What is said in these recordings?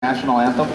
National Anthem.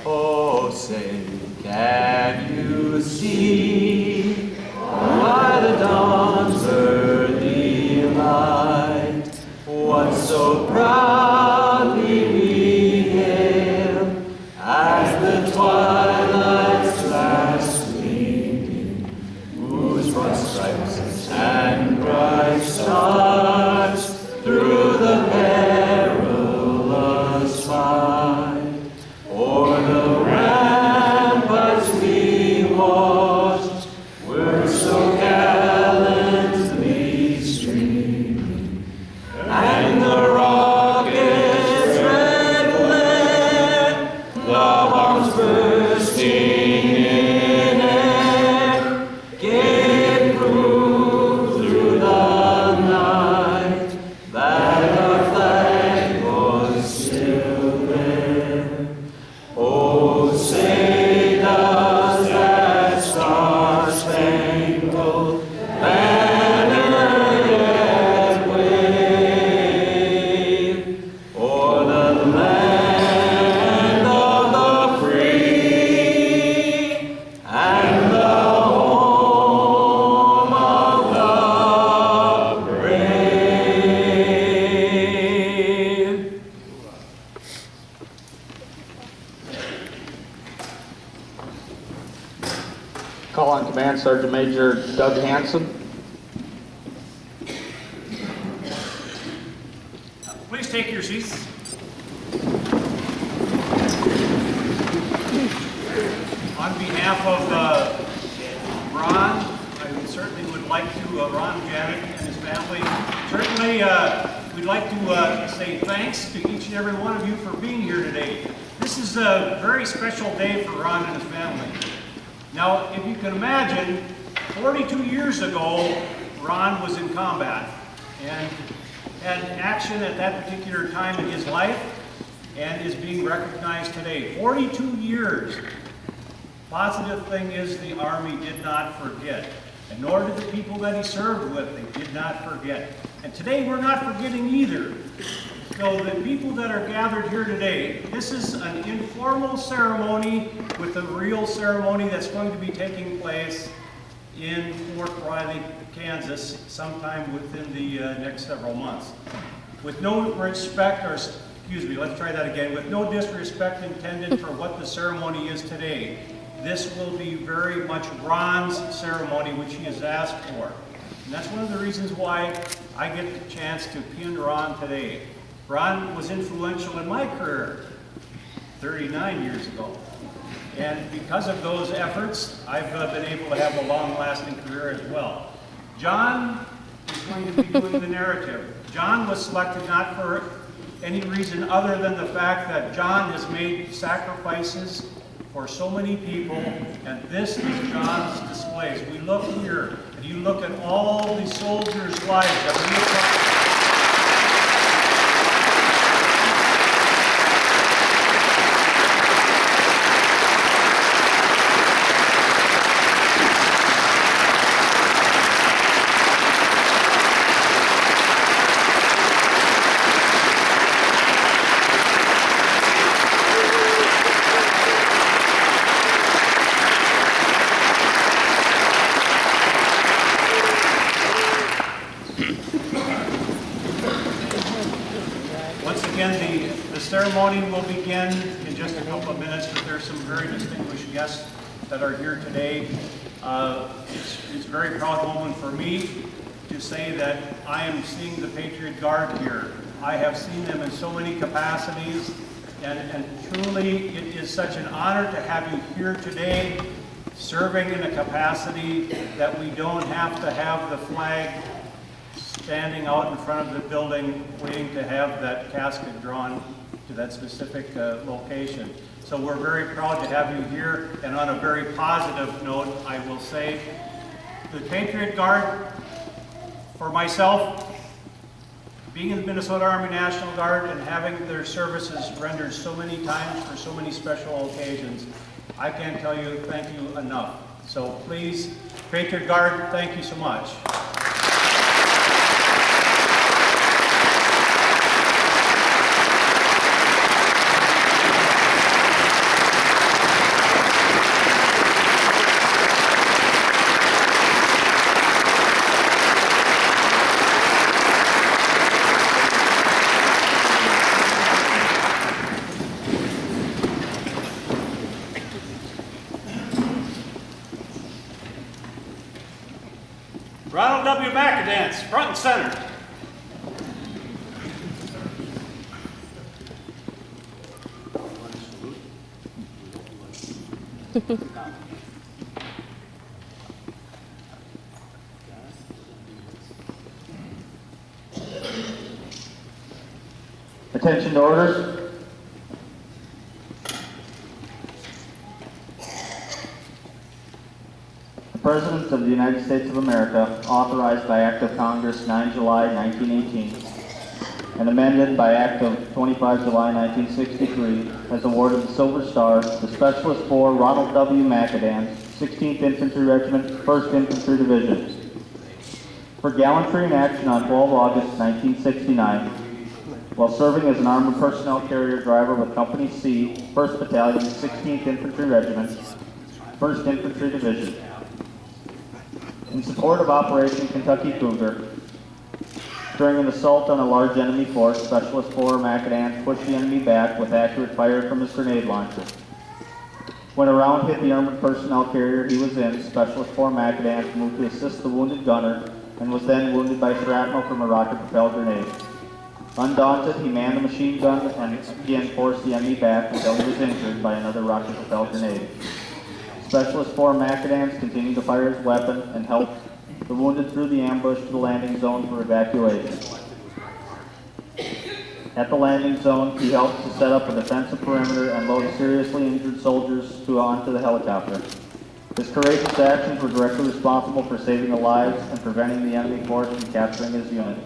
Oh, say, can you see by the dawn's early light what so proudly we hail as the twilight's last gleaming, whose broad stripes and bright stars through the perilous fight o'er the ramparts we watched were so gallantly streaming, and the rockets' red glare, the bombs bursting in air, gave proof through the night that our flag was still there. Oh, say does that star-spangled banner yet wave o'er the land of the free and the home of the brave? Call on Command Sergeant Major Doug Hanson. Please take your seats. On behalf of Ron, I certainly would like to, Ron Mackedanz and his family, certainly we'd like to say thanks to each and every one of you for being here today. This is a very special day for Ron and his family. Now, if you can imagine, 42 years ago, Ron was in combat and had action at that particular time in his life and is being recognized today. 42 years. Positive thing is the Army did not forget, and nor did the people that he served with. They did not forget. And today we're not forgetting either. So the people that are gathered here today, this is an informal ceremony with a real ceremony that's going to be taking place in Fort Riley, Kansas, sometime within the next several months. With no respect, or excuse me, let's try that again. With no disrespect intended for what the ceremony is today, this will be very much Ron's ceremony, which he has asked for. And that's one of the reasons why I get the chance to pin Ron today. Ron was influential in my career 39 years ago. And because of those efforts, I've been able to have a long-lasting career as well. John is going to be doing the narrative. John was selected not for any reason other than the fact that John has made sacrifices for so many people, and this is John's displays. We look here, and you look at all the soldiers' lives that we have. The ceremony will begin in just a couple of minutes, but there's some very distinguished guests that are here today. It's a very proud moment for me to say that I am seeing the Patriot Guard here. I have seen them in so many capacities, and truly it is such an honor to have you here today, serving in a capacity that we don't have to have the flag standing out in front of the building waiting to have that casket drawn to that specific location. So we're very proud to have you here, and on a very positive note, I will say the Patriot Guard, for myself, being in the Minnesota Army National Guard and having their services rendered so many times for so many special occasions, I can't tell you thank you enough. So please, Patriot Guard, thank you so much. Ronald W. Mackedanz, front and center. Attention to orders. The President of the United States of America, authorized by Act of Congress 9 July 1918, and amended by Act of 25 July 1963, has awarded the Silver Star to Specialist 4 Ronald W. Mackedanz, 16th Infantry Regiment, 1st Infantry Division, for gallantry in action on 12 August 1969, while serving as an armored personnel carrier driver with Company C, 1st Battalion, 16th Infantry Regiment, 1st Infantry Division. In support of Operation Kentucky Cougar, during an assault on a large enemy force, Specialist 4 Mackedanz pushed the enemy back with accurate fire from his grenade launcher. When a round hit the armored personnel carrier he was in, Specialist 4 Mackedanz moved to assist the wounded gunner and was then wounded by shrapnel from a rocket-propelled grenade. Undaunted, he manned the machine gun and again forced the enemy back until he was injured by another rocket-propelled grenade. Specialist 4 Mackedanz continued to fire his weapon and helped the wounded through the ambush to the landing zone for evacuation. At the landing zone, he helped to set up a defensive perimeter and load seriously injured soldiers onto the helicopter. His courageous actions were directly responsible for saving the lives and preventing the enemy force from capturing his unit.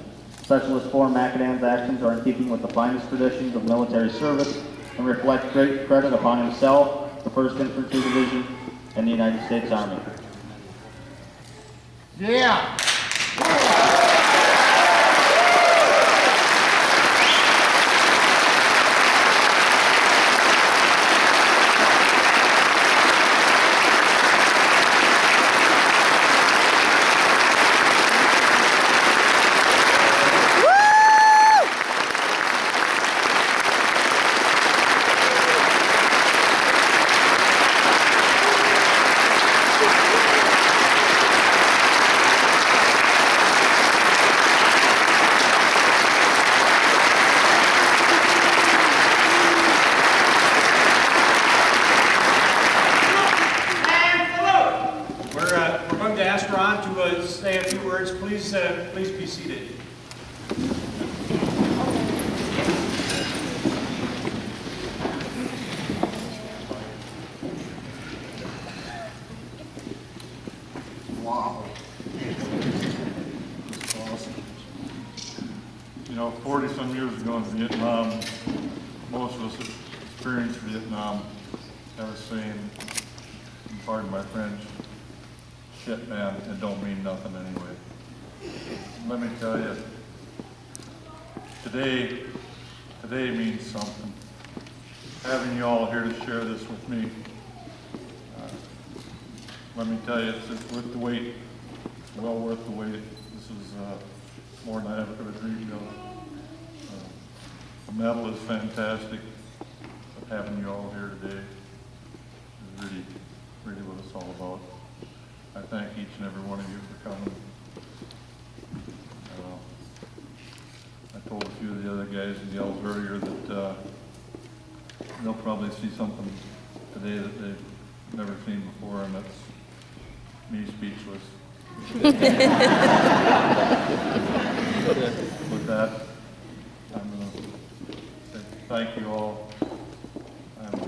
Specialist 4 Mackedanz's actions are in keeping with the finest traditions of military service and reflect great credit upon himself, the 1st Infantry Division, and the United States Army. Yeah! Ron to say a few words. Please be seated. Wow. That's awesome. You know, 40-some years ago in Vietnam, most of us experienced Vietnam. I was saying, pardon my French, shit man, it don't mean nothing anyway. Let me tell you, today means something. Having you all here to share this with me, let me tell you, it's worth the wait. It's well worth the wait. This is more than I ever could have dreamed of. The medal is fantastic, but having you all here today is really what it's all about. I thank each and every one of you for coming. I told a few of the other guys and gals earlier that they'll probably see something today that they've never seen before, and that's me speechless. With that, I'm going to say thank you all. I'm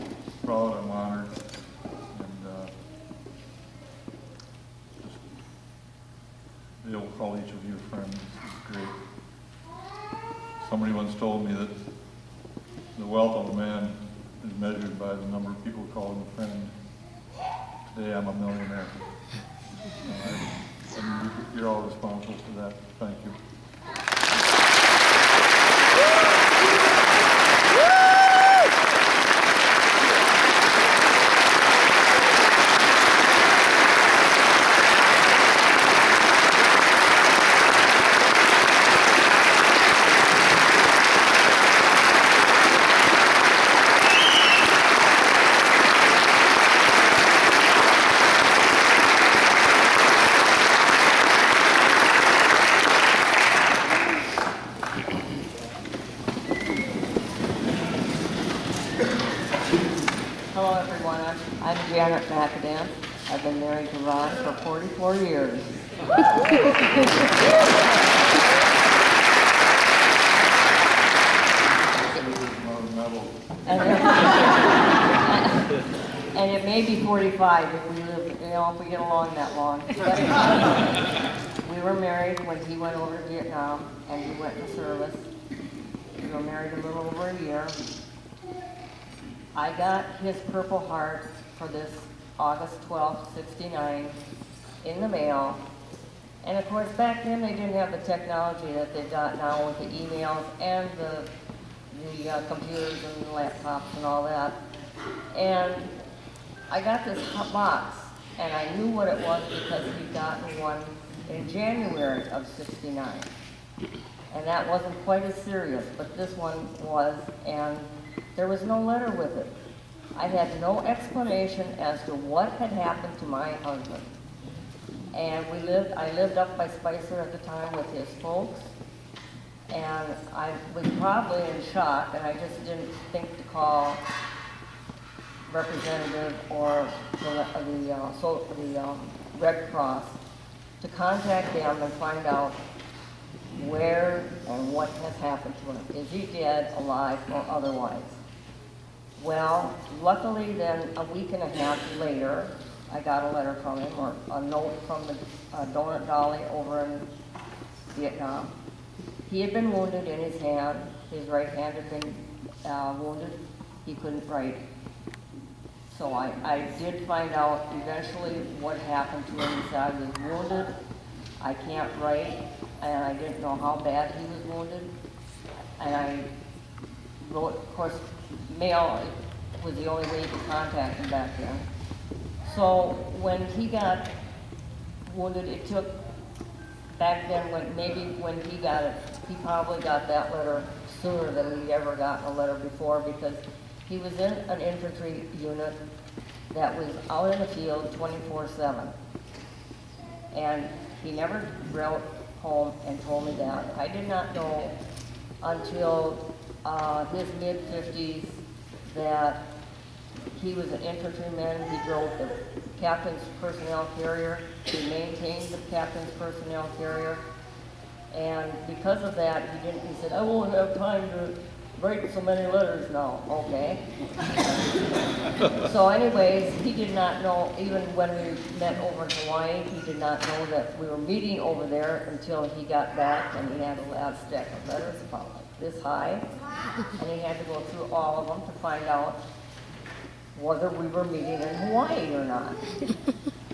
proud, I'm honored, and just be able to call each of you a friend is great. Somebody once told me that the wealth of a man is measured by the number of people who call him a friend. Today I'm a millionaire. And you're all responsible for that. Thank you. Janet Mackedanz. I've been married to Ron for 44 years. And it may be 45 if we live, if we get along that long. We were married when he went over to Vietnam and he went in service. We were married a little over a year. I got his Purple Heart for this August 12th, '69 in the mail. And of course, back then they didn't have the technology that they've got now with the emails and the computers and the laptops and all that. And I got this box, and I knew what it was because he'd gotten one in January of '69. And that wasn't quite as serious, but this one was, and there was no letter with it. I had no explanation as to what had happened to my husband. And I lived up by Spicer at the time with his folks, and I was probably in shock, and I just didn't think to call representative or the Red Cross to contact them and find out where and what has happened to him. Is he dead, alive, or otherwise? Well, luckily then, a week and a half later, I got a letter from him, or a note from the donut dolly over in Vietnam. He had been wounded in his hand. His right hand had been wounded. He couldn't write. So I did find out eventually what happened to him. He said, I was wounded, I can't write, and I didn't know how bad he was wounded. And I wrote, of course, mail was the only way you could contact him back then. So when he got wounded, it took, back then, when he got it, he probably got that letter sooner than we'd ever gotten a letter before, because he was in an infantry unit that was out in the field 24/7. And he never wrote home and told me that. I did not know until his mid-50s that he was an infantryman. He drove the captain's personnel carrier. He maintained the captain's personnel carrier. And because of that, he said, I won't have time to write so many letters now. Okay. So anyways, he did not know, even when we met over in Hawaii, he did not know that we were meeting over there until he got back, and he had a last stack of letters about like this high. And he had to go through all of them to find out whether we were meeting in Hawaii or not.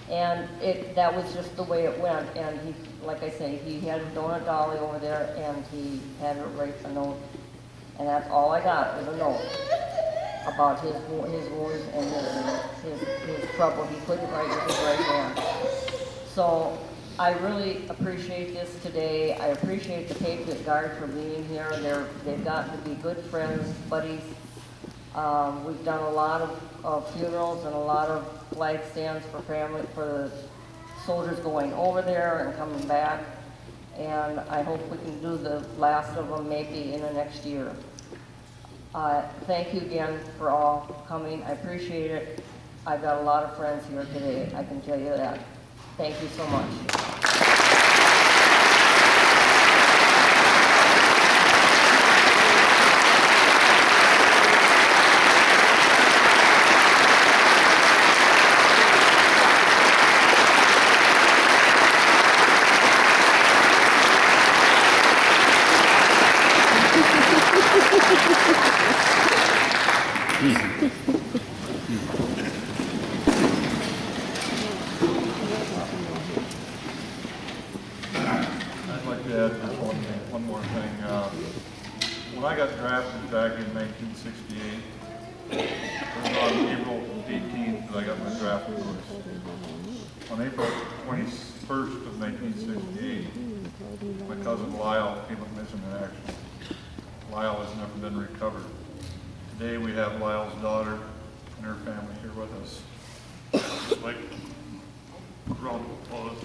And that was just the way it went. And he, like I say, he had a donut dolly over there, and he had her write a note. And that's all I got, was a note about his wounds and his trouble. He couldn't write with his right hand. So I really appreciate this today. I appreciate the Patriot Guard for being here. They've gotten to be good friends, buddies. We've done a lot of funerals and a lot of flag stands for the soldiers going over there and coming back. And I hope we can do the last of them maybe in the next year. Thank you again for all coming. I appreciate it. I've got a lot of friends here today, I can tell you that. Thank you so much. I'd like to add just one more thing. When I got drafted back in 1968, it was on April 18th that I got my draft notice. On April 21st of 1968, my cousin Lyle came up missing in action. Lyle has never been recovered. Today we have Lyle's daughter and her family here with us. Like, round of applause.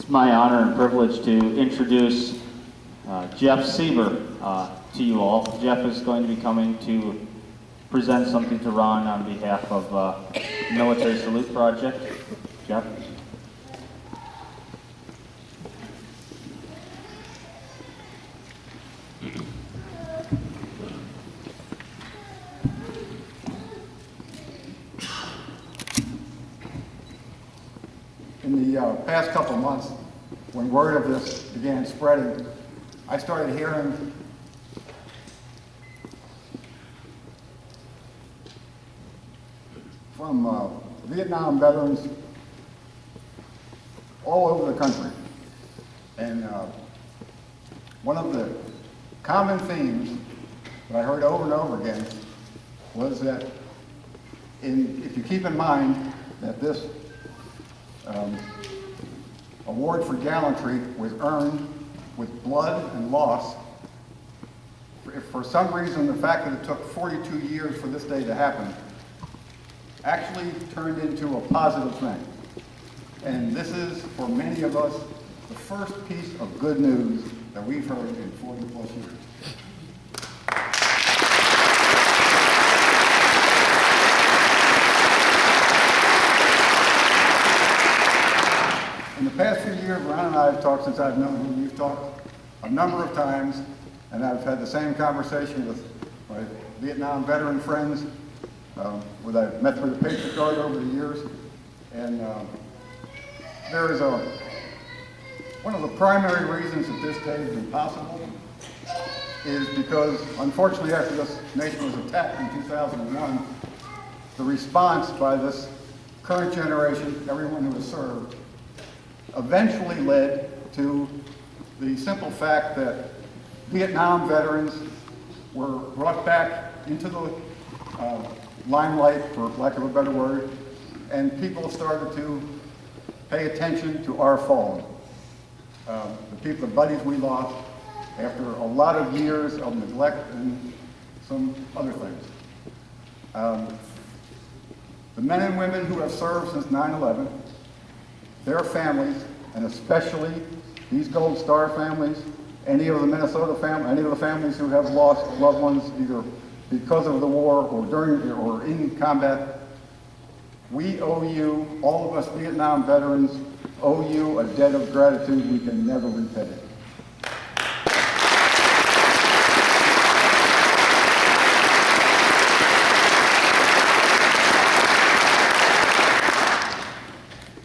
It's my honor and privilege to introduce Jeff Sieber to you all. Jeff is going to be coming to present something to Ron on behalf of Military Salute Project. Jeff? In the past couple of months, when word of this began spreading, I started hearing from Vietnam veterans all over the country. And one of the common themes that I heard over and over again was that if you keep in mind that this award for gallantry was earned with blood and loss, if for some reason the fact that it took 42 years for this day to happen actually turned into a positive thing. And this is, for many of us, the first piece of good news that we've heard in 40 plus years. In the past few years, Ron and I have talked since I've known him. We've talked a number of times, and I've had the same conversation with my Vietnam veteran friends that I've met through the Patriot Guard over the years. And there is one of the primary reasons that this day has been possible is because, unfortunately, after this nation was attacked in 2001, the response by this current generation, everyone who has served, eventually led to the simple fact that Vietnam veterans were brought back into the limelight, for lack of a better word, and people started to pay attention to our fallen. The buddies we lost after a lot of years of neglect and some other things. The men and women who have served since 9/11, their families, and especially these Gold Star families, any of the Minnesota families, any of the families who have lost loved ones either because of the war or during or in combat, we owe you, all of us Vietnam veterans, owe you a debt of gratitude we can never repay.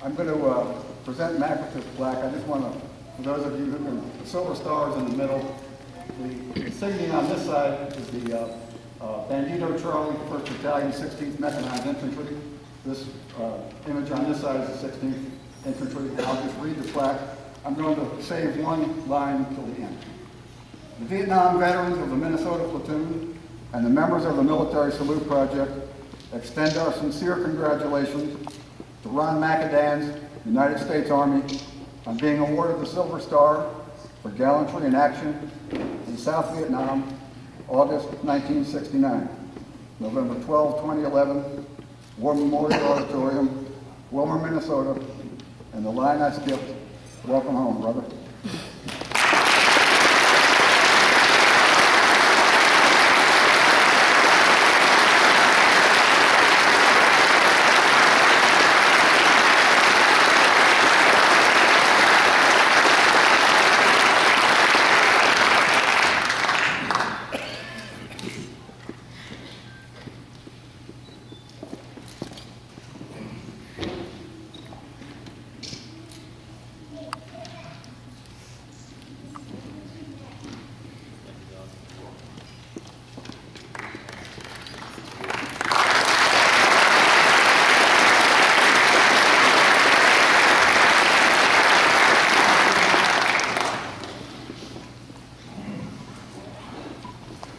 I'm going to present Mackedanz plaque. I just want to, for those of you who can, the silver stars in the middle. The insignia on this side is the Bandito Charlie, 1st Battalion, 16th Mechanized Infantry. This image on this side is the 16th Infantry. I'll just read the plaque. I'm going to save one line till the end. The Vietnam veterans of the Minnesota Platoon and the members of the Military Salute Project extend our sincere congratulations to Ron Mackedanz, United States Army, on being awarded the Silver Star for gallantry in action in South Vietnam, August 1969. November 12, 2011, War Memorial Auditorium, Wilmer, Minnesota, and the line I skipped, welcome home, brother.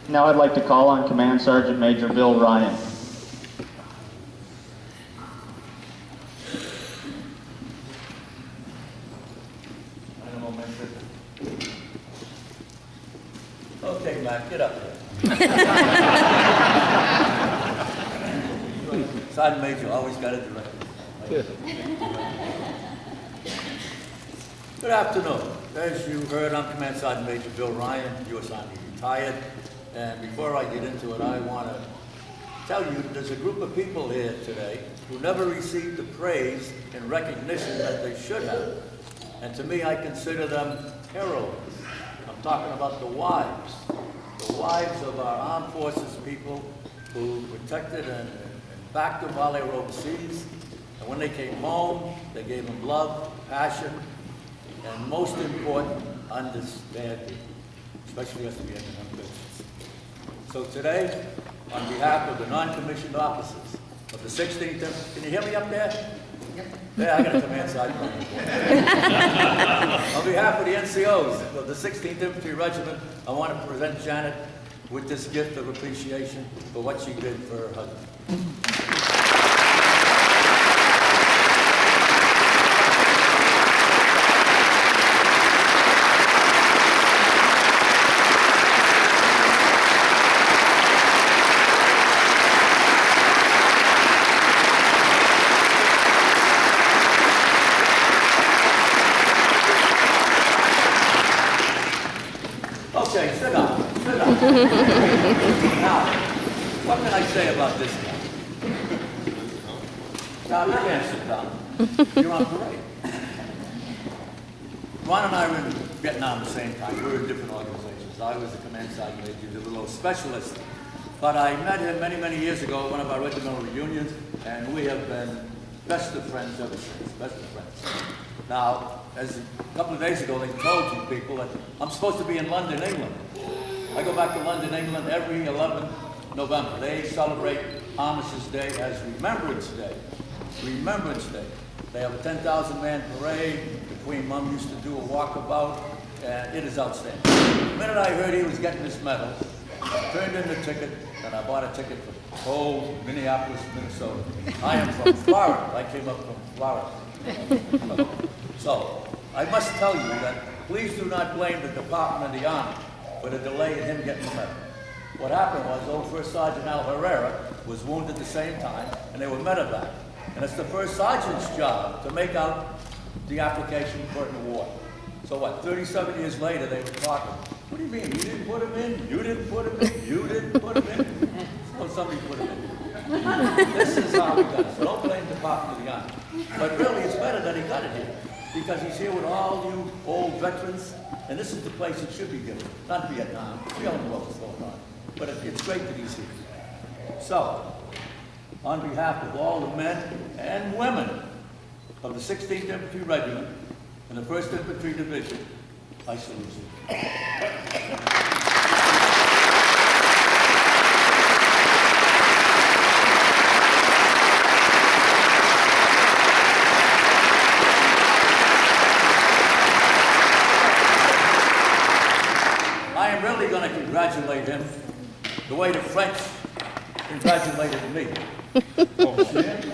Now I'd like to call on Command Sergeant Major Bill Ryan. Okay, Mac, get up there. Sergeant Major always got it direct. Good afternoon. As you heard, I'm Command Sergeant Major Bill Ryan, U.S. Army retired. And before I get into it, I want to tell you there's a group of people here today who never received the praise and recognition that they should have. And to me, I consider them heroines. I'm talking about the wives of our armed forces people who protected and backed them while they were overseas. And when they came home, they gave them love, passion, and most important, understanding, especially us Vietnam veterans. So today, on behalf of the non-commissioned officers of the 16th, can you hear me up there? Yeah, I got a command sergeant. On behalf of the NCOs of the 16th Infantry Regiment, I want to present Janet with this gift of appreciation for what she did for her husband. Okay, sit down, sit down. Now, what can I say about this guy? Now, you can't sit down. You're on parade. Ron and I were in Vietnam at the same time. We were in different organizations. I was the command sergeant major, he was a little specialist. But I met him many, many years ago at one of our regimental reunions, and we have been best of friends ever since, best of friends. Now, as a couple of days ago, they told you people that I'm supposed to be in London, England. I go back to London, England every 11th November. They celebrate Armistice Day as Remembrance Day. Remembrance Day. They have a 10,000-man parade. The Queen Mum used to do a walkabout, and it is outstanding. The minute I heard he was getting this medal, I turned in the ticket, and I bought a ticket for cold Minneapolis, Minnesota. I am from Florida. I came up from Florida. So, I must tell you that please do not blame the Department of the Army for the delay in him getting the medal. What happened was old First Sergeant Al Herrera was wounded at the same time, and they were medevaced. And it's the First Sergeant's job to make out the application for an award. So what, 37 years later, they were talking, what do you mean, you didn't put him in, you didn't put him in, you didn't put him in? So somebody put him in. This is how we got it, so don't blame the Department of the Army. But really, it's better that he got it here, because he's here with all you old veterans, and this is the place it should be given, not Vietnam. We all know what's going on, but it's great that he's here. So, on behalf of all the men and women of the 16th Infantry Regiment and the 1st Infantry Division, I salute you. I am really going to congratulate him the way the French congratulated me. Oh, shit.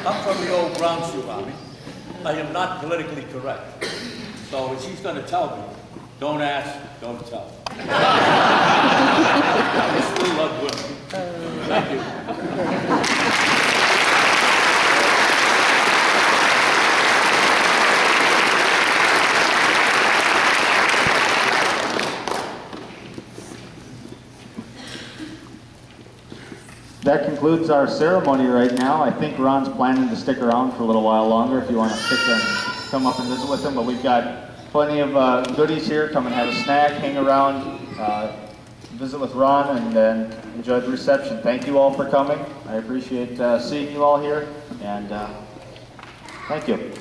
I'm from the old brown shoe army. I am not politically correct. So she's going to tell me, don't ask, don't tell. I still love women. Thank you. That concludes our ceremony right now. I think Ron's planning to stick around for a little while longer if you want to stick there and come up and visit with him, but we've got plenty of goodies here. Come and have a snack, hang around, visit with Ron, and then enjoy the reception. Thank you all for coming. I appreciate seeing you all here, and thank you.